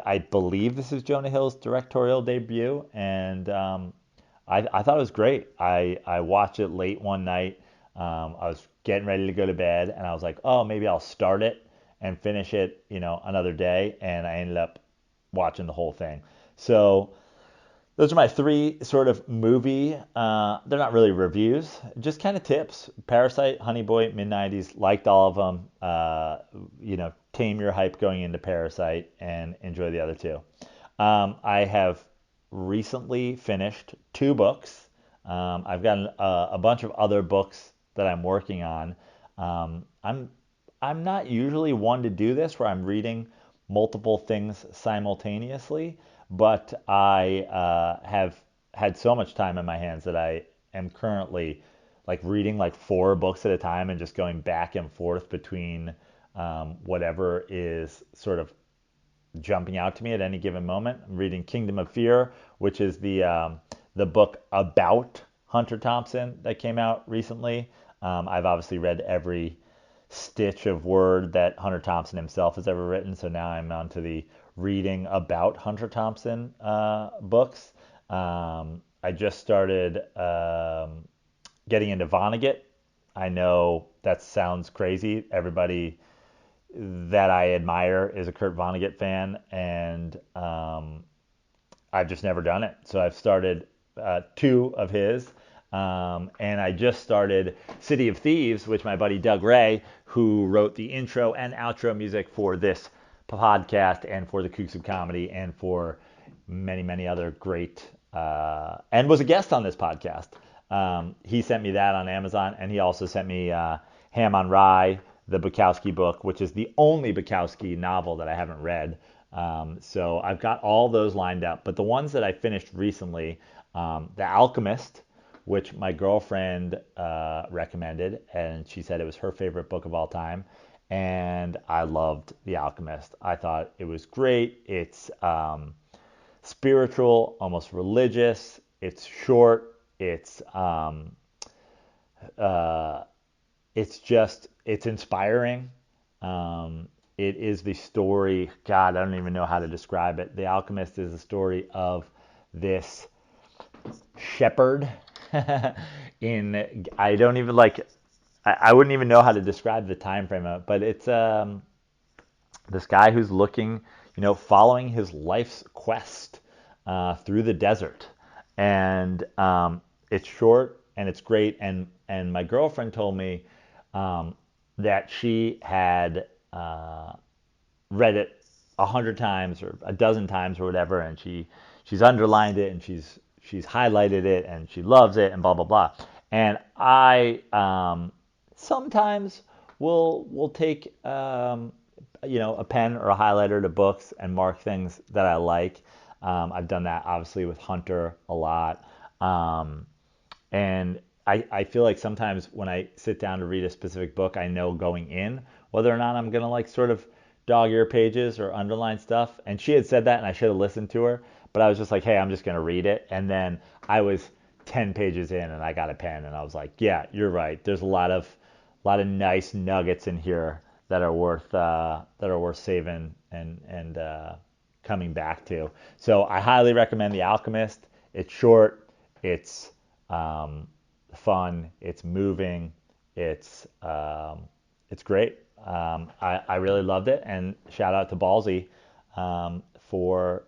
I believe this is Jonah Hill's directorial debut, and I thought it was great. I watched it late one night. I was getting ready to go to bed, and I was like, oh, maybe I'll start it and finish it, another day. And I ended up watching the whole thing. So those are my three sort of movie. They're not really reviews, just kind of tips. Parasite, Honey Boy, mid 90s, liked all of them. Tame your hype going into Parasite and enjoy the other two. I have recently finished two books. I've got a bunch of other books that I'm working on. I'm not usually one to do this where I'm reading multiple things simultaneously, but I have had so much time in my hands that I am currently like reading like four books at a time and just going back and forth between whatever is sort of jumping out to me at any given moment. I'm reading Kingdom of Fear, which is the book about Hunter Thompson that came out recently. I've obviously read every stitch of word that Hunter Thompson himself has ever written, so now I'm on to the reading about Hunter Thompson books. I just started getting into Vonnegut. I know that sounds crazy. Everybody that I admire is a Kurt Vonnegut fan, and I've just never done it. So I've started two of his, and I just started City of Thieves, which my buddy Doug Ray, who wrote the intro and outro music for this podcast and for the Kooks of Comedy and for many, many other great, and was a guest on this podcast. He sent me that on Amazon, and he also sent me Ham on Rye, the Bukowski book, which is the only Bukowski novel that I haven't read. So I've got all those lined up. But the ones that I finished recently, The Alchemist, which my girlfriend recommended, and she said it was her favorite book of all time. And I loved The Alchemist. I thought it was great. It's spiritual, almost religious. It's short. Uh, it's inspiring. It is the story. God, I don't even know how to describe it. The Alchemist is the story of this shepherd. I don't even like. I wouldn't even know how to describe the time frame of it, but it's this guy who's looking, following his life's quest through the desert, and it's short and it's great. And my girlfriend told me that she had read it 100 times or a dozen times or whatever, and she's underlined it and she's highlighted it and she loves it and blah blah blah. And I sometimes will take a pen or a highlighter to books and mark things that I like. I've done that obviously with Hunter a lot. And I feel like sometimes when I sit down to read a specific book, I know going in whether or not I'm going to like sort of dog ear pages or underline stuff. And she had said that and I should have listened to her. But I was just like, hey, I'm just going to read it. And then I was 10 pages in and I got a pen and I was like, yeah, you're right. There's a lot of nice nuggets in here that are worth saving and coming back to. So I highly recommend The Alchemist. It's short, it's fun, it's moving, it's great. I really loved it, and shout out to Ballsy for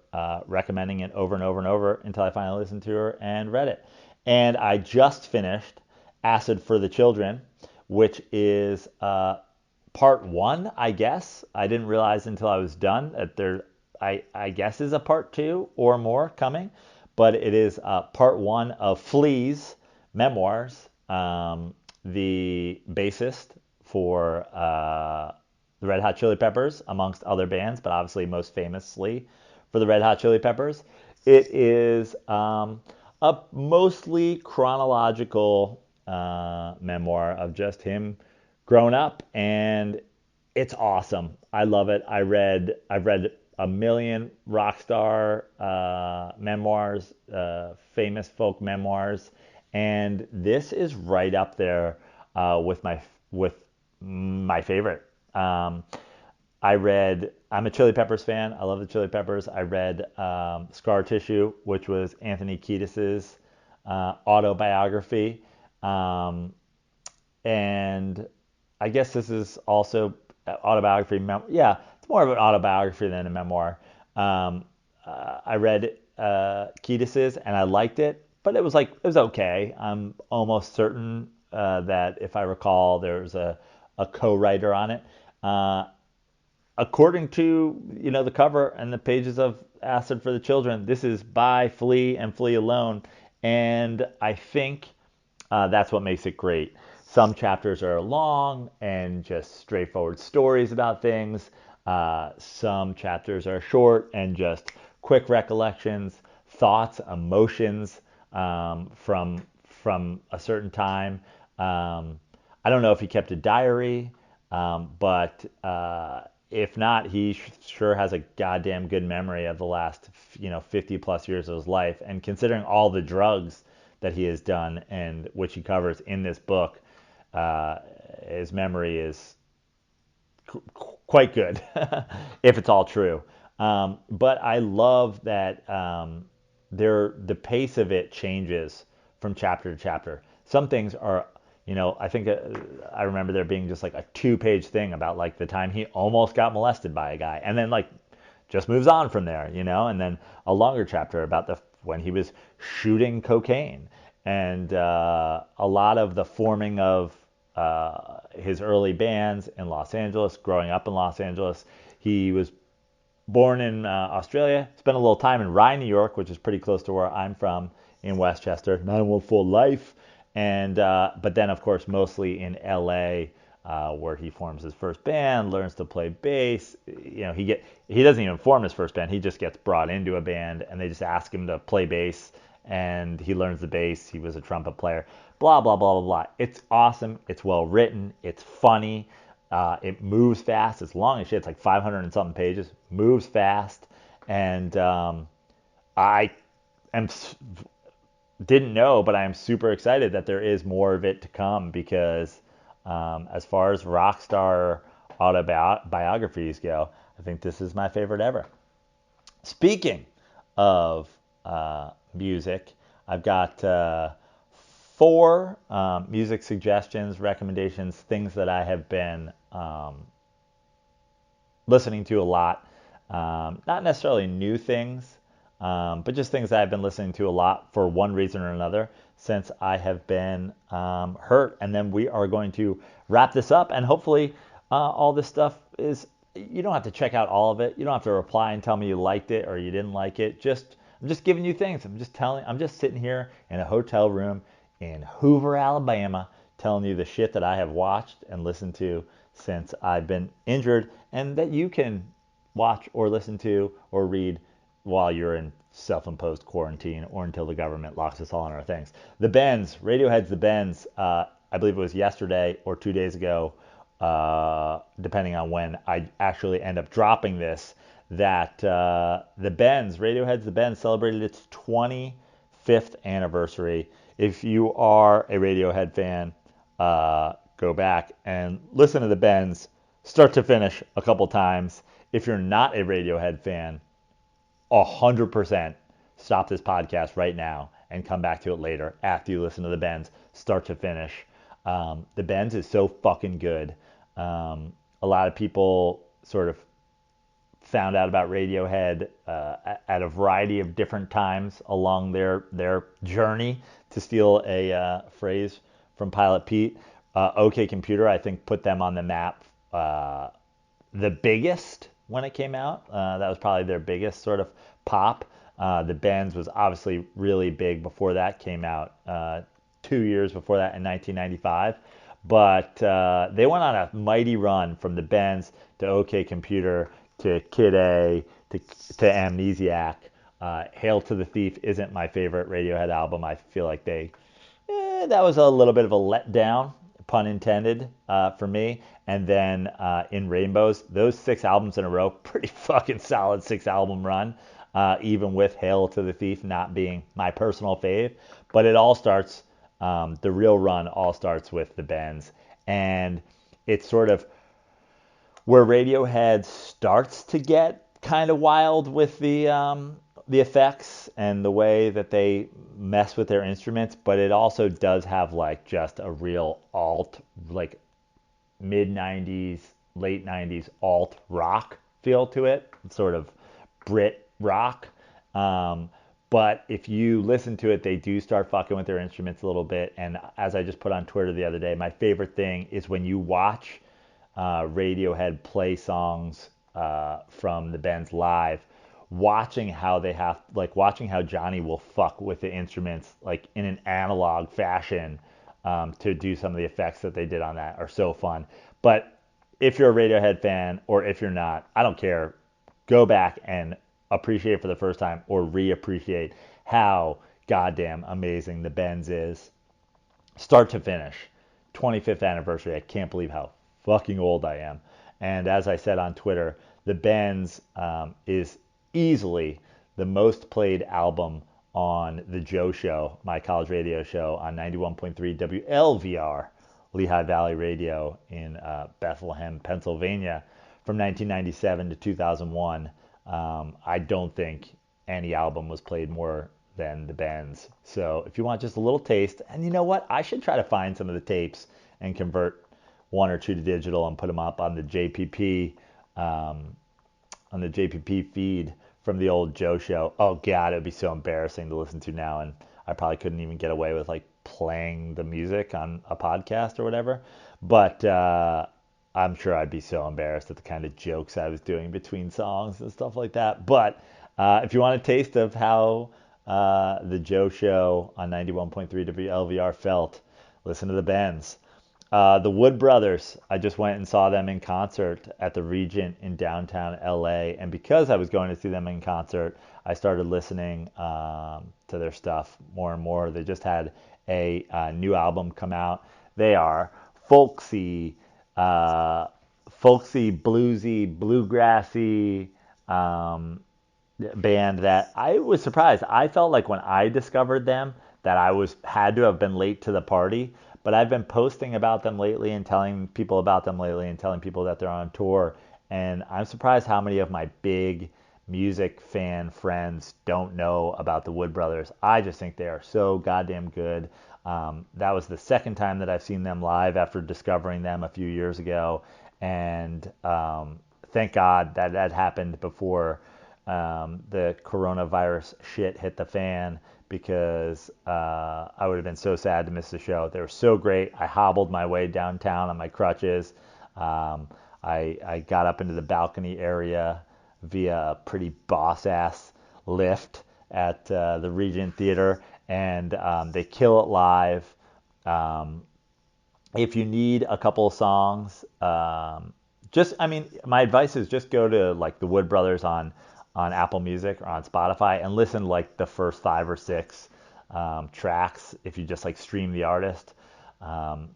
recommending it over and over and over until I finally listened to her and read it. And I just finished Acid for the Children, which is part one, I guess. I didn't realize until I was done that there, I guess, is a part two or more coming, but it is part one of Flea's memoirs. The bassist for the Red Hot Chili Peppers, amongst other bands, but obviously most famously for the Red Hot Chili Peppers. It is a mostly chronological memoir of just him grown up, and it's awesome. I love it. I've read a million rock star memoirs, famous folk memoirs, and this is right up there with my favorite. I'm a Chili Peppers fan. I love the Chili Peppers. I read Scar Tissue, which was Anthony Kiedis's autobiography. And I guess this is also autobiography. Yeah, it's more of an autobiography than a memoir. I read Kiedis's and I liked it, but it was okay. I'm almost certain that if I recall, there's a co-writer on it. According to the cover and the pages of Acid for the Children, this is by Flea and Flea alone, and I think that's what makes it great. Some chapters are long and just straightforward stories about things. Some chapters are short and just quick recollections, thoughts, emotions from a certain time. I don't know if he kept a diary, but if not, he sure has a goddamn good memory of the last 50 plus years of his life. And considering all the drugs that he has done and which he covers in this book, his memory is quite good if it's all true. But I love that the pace of it changes from chapter to chapter. Some things are, I think I remember there being just like a 2-page thing about like the time he almost got molested by a guy, and then like just moves on from there, and then a longer chapter about when he was shooting cocaine, and a lot of the forming of his early bands in Los Angeles, growing up in Los Angeles. He was born in Australia, spent a little time in Rye, New York, which is pretty close to where I'm from in Westchester, 914 Life, and but then of course mostly in LA, where he forms his first band, learns to play bass. He doesn't even form his first band, he just gets brought into a band and they just ask him to play bass, and he learns the bass. He was a trumpet player. Blah blah blah blah blah. It's awesome. It's well written. It's funny. It moves fast. It's long as shit. It's like 500 and something pages. Moves fast, and I am didn't know, but I am super excited that there is more of it to come because as far as rock star autobiographies go, I think this is my favorite ever. Speaking of music, I've got four music suggestions, recommendations, things that I have been listening to a lot. Not necessarily new things, but just things that I've been listening to a lot for one reason or another since I have been hurt. And then we are going to wrap this up, and hopefully all this stuff is, you don't have to check out all of it. You don't have to reply and tell me you liked it or you didn't like it. I'm just giving you things. I'm just sitting here in a hotel room in Hoover, Alabama, telling you the shit that I have watched and listened to since I've been injured, and that you can watch or listen to or read while you're in self-imposed quarantine or until the government locks us all in our things. The Bends, Radiohead's The Bends, I believe it was yesterday or 2 days ago, depending on when I actually end up dropping this, that the Bends, Radiohead's The Bends, celebrated its 25th anniversary. If you are a Radiohead fan, go back and listen to the Bends start to finish a couple times. If you're not a Radiohead fan, 100% stop this podcast right now and come back to it later after you listen to the Bends start to finish. The Bends is so fucking good. A lot of people sort of found out about Radiohead at a variety of different times along their journey, to steal a phrase from Pilot Pete. OK Computer, I think, put them on the map the biggest when it came out. That was probably their biggest sort of pop. The Bends was obviously really big before that came out, 2 years before that in 1995. But they went on a mighty run from the Bends to OK Computer to Kid A to Amnesiac. Hail to the Thief isn't my favorite Radiohead album. I feel like that was a little bit of a letdown, pun intended, for me. And then In Rainbows, those 6 albums in a row, pretty fucking solid 6-album run, even with Hail to the Thief not being my personal fave. But it all starts, the real run all starts with the Bends. And it's sort of where Radiohead starts to get kind of wild with the effects and the way that they mess with their instruments, but it also does have like just a real alt, like mid 90s, late 90s alt rock feel to it, sort of Brit rock. But if you listen to it, they do start fucking with their instruments a little bit. And as I just put on Twitter the other day, my favorite thing is when you watch Radiohead play songs from the Bends live, watching how Johnny will fuck with the instruments like in an analog fashion to do some of the effects that they did on that are so fun. But if you're a Radiohead fan or if you're not, I don't care. Go back and appreciate it for the first time or reappreciate how goddamn amazing the Bends is. Start to finish. 25th anniversary. I can't believe how fucking old I am. And as I said on Twitter, the Bends is easily the most played album on the Joe Show, my college radio show, on 91.3 WLVR, Lehigh Valley Radio in Bethlehem, Pennsylvania, from 1997 to 2001. I don't think any album was played more than the Bends. So if you want just a little taste, and you know what, I should try to find some of the tapes and convert one or two to digital and put them up on the JPP feed from the old Joe Show. Oh God, it would be so embarrassing to listen to now, and I probably couldn't even get away with like playing the music on a podcast or whatever. But I'm sure I'd be so embarrassed at the kind of jokes I was doing between songs and stuff like that. But if you want a taste of how the Joe Show on 91.3 WLVR felt, listen to the Bends. The Wood Brothers, I just went and saw them in concert at the Regent in downtown LA. And because I was going to see them in concert, I started listening to their stuff more and more. They just had a new album come out. They are folksy, bluesy, bluegrassy band that I was surprised. I felt like when I discovered them that I was had to have been late to the party, but I've been posting about them lately and telling people about them lately and telling people that they're on tour, and I'm surprised how many of my big music fan friends don't know about the Wood Brothers. I just think they are so goddamn good. That was the second time that I've seen them live after discovering them a few years ago, and thank God that that happened before the coronavirus shit hit the fan because I would have been so sad to miss the show. They were so great. I hobbled my way downtown on my crutches. I got up into the balcony area via a pretty boss ass lift at the Regent Theater, and they kill it live. Um, if you need a couple of songs, I mean, my advice is just go to like the Wood Brothers on Apple Music or on Spotify and listen to like the first 5 or 6 tracks if you just like stream the artist.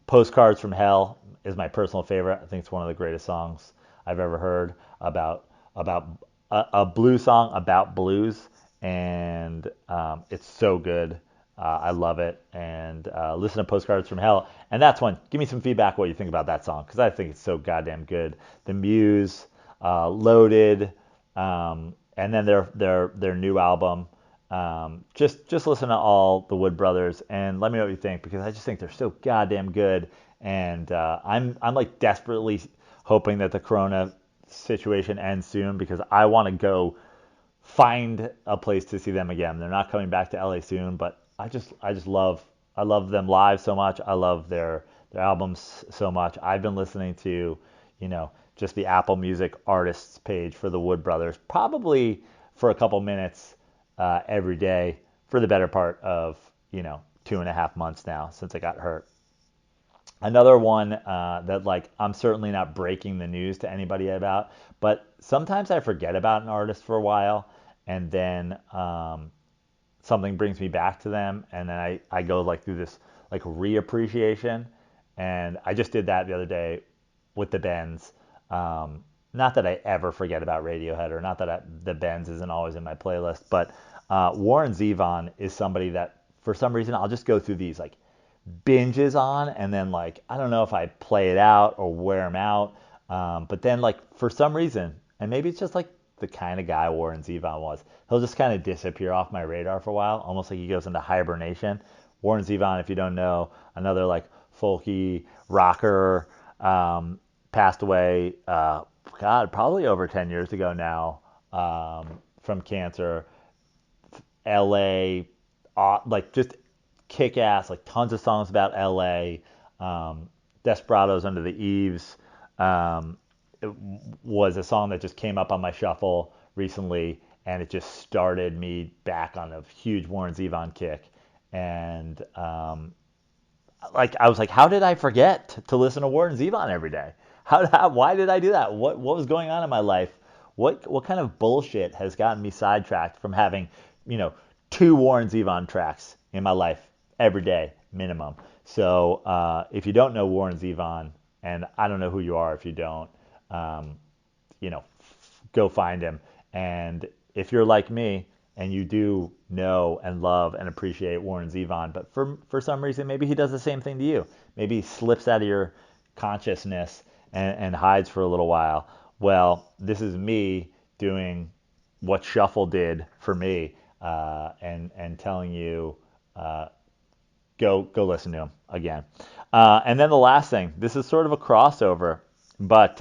Postcards from Hell is my personal favorite. I think it's one of the greatest songs I've ever heard about a blues song about blues, and it's so good. I love it. And listen to Postcards from Hell. And that's one. Give me some feedback what you think about that song because I think it's so goddamn good. The Muse, Loaded, and then their new album. Just listen to all the Wood Brothers and let me know what you think because I just think they're so goddamn good. And I'm like desperately hoping that the Corona situation ends soon because I want to go find a place to see them again. They're not coming back to LA soon, but I love them live so much. I love their albums so much. I've been listening to, just the Apple Music artists page for the Wood Brothers, probably for a couple minutes every day for the better part of 2.5 months now since I got hurt. Another one that like I'm certainly not breaking the news to anybody about, but sometimes I forget about an artist for a while, and then something brings me back to them, and then I go like through this like reappreciation, and I just did that the other day with the Bends. Not that I ever forget about Radiohead, or not that the Bends isn't always in my playlist, but Warren Zevon is somebody that for some reason I'll just go through these like binges on, and then like I don't know if I play it out or wear them out, but then like for some reason, and maybe it's just like the kind of guy Warren Zevon was, he'll just kind of disappear off my radar for a while, almost like he goes into hibernation. Warren Zevon, if you don't know, another like folky rocker, passed away, God, probably over 10 years ago now, from cancer. LA, like just kick ass, like tons of songs about LA. Desperados Under the Eaves it was a song that just came up on my shuffle recently, and it just started me back on a huge Warren Zevon kick. And like I was like, how did I forget to listen to Warren Zevon every day? Why did I do that? What was going on in my life? What kind of bullshit has gotten me sidetracked from having, 2 Warren Zevon tracks in my life every day minimum? So if you don't know Warren Zevon, and I don't know who you are if you don't, um, go find him. And if you're like me and you do know and love and appreciate Warren Zevon, but for some reason maybe he does the same thing to you. Maybe he slips out of your consciousness and hides for a little while. Well, this is me doing what Shuffle did for me, and telling you, go listen to him again. And then the last thing, this is sort of a crossover, but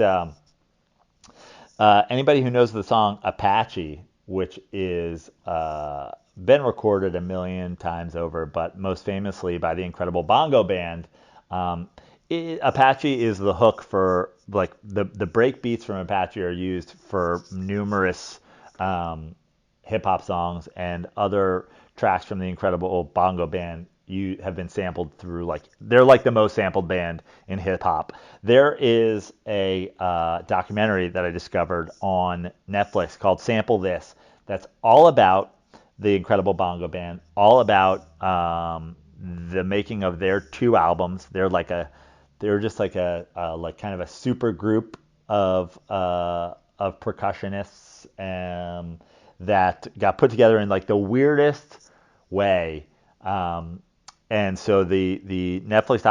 anybody who knows the song Apache, which is been recorded a million times over, but most famously by the Incredible Bongo Band. Apache is the hook for like the break beats from Apache are used for numerous hip hop songs and other tracks from the Incredible Bongo Band you have been sampled through, like, they're like the most sampled band in hip hop. There is a documentary that I discovered on Netflix called Sample This that's all about the Incredible Bongo Band, all about the making of their 2 albums. They're just like like kind of a super group of percussionists that got put together in like the weirdest way. And so the Netflix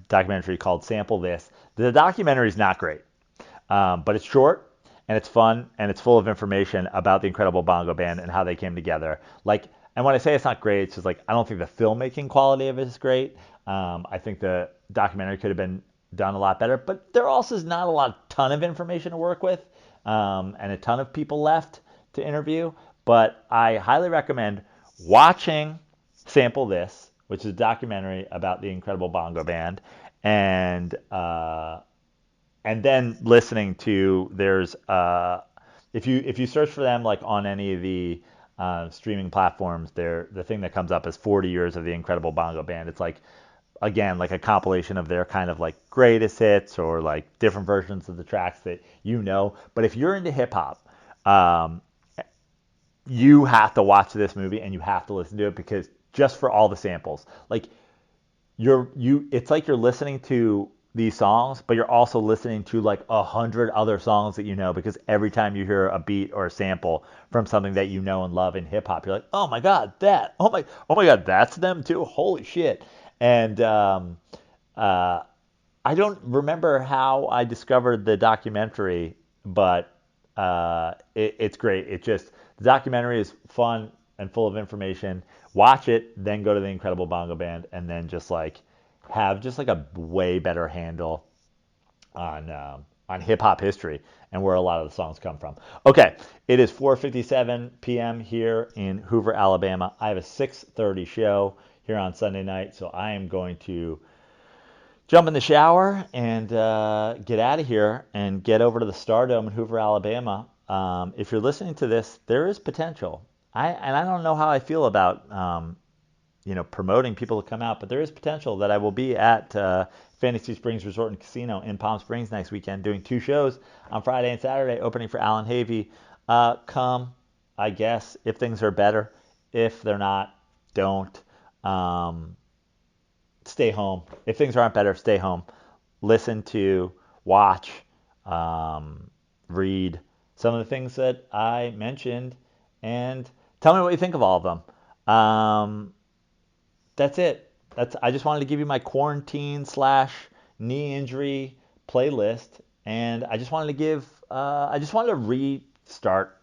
documentary called Sample This. The documentary is not great, but it's short and it's fun and it's full of information about the Incredible Bongo Band and how they came together. Like, and when I say it's not great, it's just like I don't think the filmmaking quality of it is great. I think the documentary could have been done a lot better, but there also is not a ton of information to work with, and a ton of people left to interview. But I highly recommend watching Sample This, which is a documentary about the Incredible Bongo Band, and then listening to if you search for them like on any of the streaming platforms, the thing that comes up is 40 years of the Incredible Bongo Band. It's like, again, like a compilation of their kind of like greatest hits or like different versions of the tracks that you know. But if you're into hip hop, you have to watch this movie and you have to listen to it, because just for all the samples, like it's like you're listening to these songs, but you're also listening to like 100 other songs that you know, because every time you hear a beat or a sample from something that you know and love in hip hop, you're like, oh my god, oh my god, that's them too, holy shit. And I don't remember how I discovered the documentary, but it's great. The documentary is fun and full of information. Watch it, then go to the Incredible Bongo Band, and then just like have just like a way better handle on hip hop history and where a lot of the songs come from. Okay, it is 4:57 p.m. here in Hoover, Alabama. I have a 6:30 show here on Sunday night, so I am going to jump in the shower and get out of here and get over to the Stardome in Hoover, Alabama. If you're listening to this, there is potential. I don't know how I feel about promoting people to come out, but there is potential that I will be at Fantasy Springs Resort and Casino in Palm Springs next weekend, doing 2 shows on Friday and Saturday, opening for Alan Havey. Come, I guess, if things are better. If they're not, don't. Stay home. If things aren't better, stay home. Listen to, watch, read some of the things that I mentioned, and tell me what you think of all of them. That's it. I just wanted to give you my quarantine / knee injury playlist, and I just wanted to restart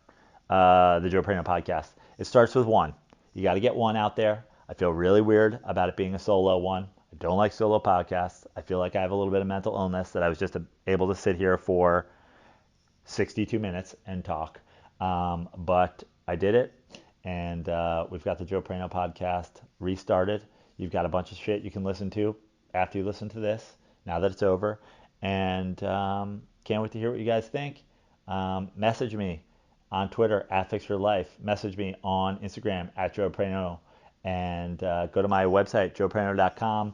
the Joe Prano podcast. It starts with 1. You got to get 1 out there. I feel really weird about it being a solo one. I don't like solo podcasts. I feel like I have a little bit of mental illness that I was just able to sit here for 62 minutes and talk. But I did it, and we've got the Joe Prano podcast restarted. You've got a bunch of shit you can listen to after you listen to this, now that it's over. And can't wait to hear what you guys think. Message me on Twitter @FixYourLife. Message me on Instagram @Joe Prano. And go to my website, jpp19.com,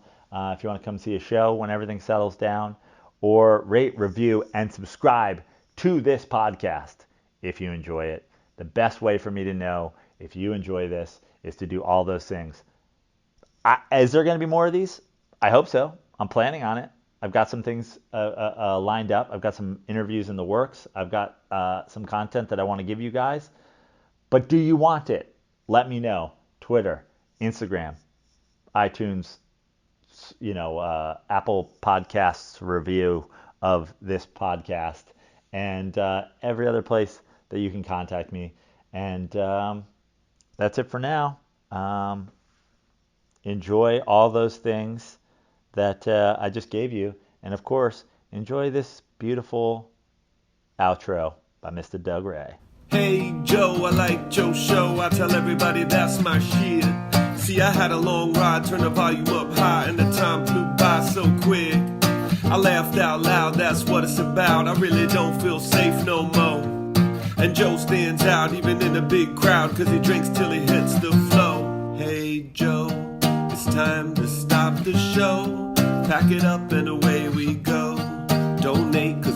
if you want to come see a show when everything settles down, or rate, review, and subscribe to this podcast if you enjoy it. The best way for me to know if you enjoy this is to do all those things. Is there going to be more of these? I hope so. I'm planning on it. I've got some things lined up. I've got some interviews in the works. I've got some content that I want to give you guys. But do you want it? Let me know. Twitter, Instagram, iTunes, Apple Podcasts review of this podcast, and every other place that you can contact me. And that's it for now. Enjoy all those things that I just gave you. And of course, enjoy this beautiful outro by Mr. Doug Ray. Hey Joe, I like Joe's show. I tell everybody that's my shit. See, I had a long ride, turn the volume up high, and the time flew by so quick. I laughed out loud, that's what it's about. I really don't feel safe no more. And Joe stands out even in a big crowd, 'cause he drinks till he hits the flow. Hey Joe, it's it's time to stop the show. Pack it up and away we go. Donate, 'cause